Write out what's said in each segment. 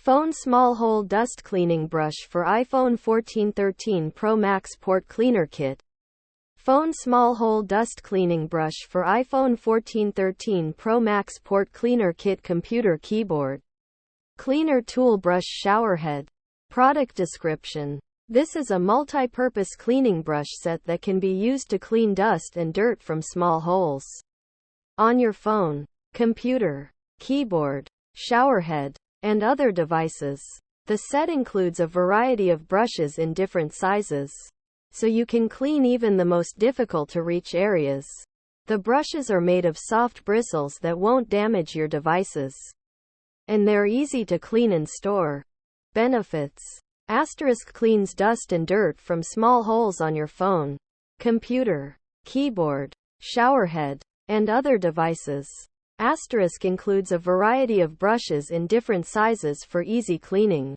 Phone Small Hole Dust Cleaning Brush for iPhone 14-13 Pro Max Port Cleaner Kit. Phone Small Hole Dust Cleaning Brush for iPhone 14-13 Pro Max Port Cleaner Kit. Computer keyboard. Cleaner tool. Brush shower head. Product description. This is a multi-purpose cleaning brush set that can be used to clean dust and dirt from small holes on your phone, computer, keyboard, shower head, and other devices. The set includes a variety of brushes in different sizes, so you can clean even the most difficult to reach areas. The brushes are made of soft bristles that won't damage your devices, and they're easy to clean and store. Benefits. Cleans dust and dirt from small holes on your phone, computer, keyboard, shower head, and other devices. Includes a variety of brushes in different sizes for easy cleaning.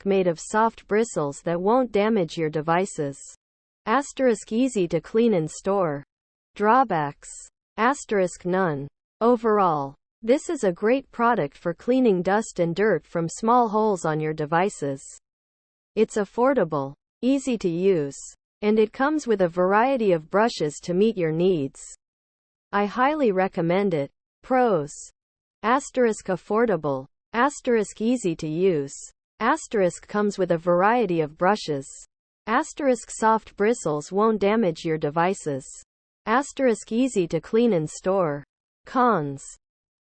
Made of soft bristles that won't damage your devices. Easy to clean and store. Drawbacks. None. Overall, this is a great product for cleaning dust and dirt from small holes on your devices. It's affordable, easy to use, and it comes with a variety of brushes to meet your needs. I highly recommend it. Pros. Affordable. Easy to use. Comes with a variety of brushes. Soft bristles won't damage your devices. Easy to clean and store. Cons.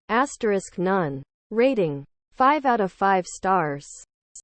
None. Rating. 5 out of 5 stars.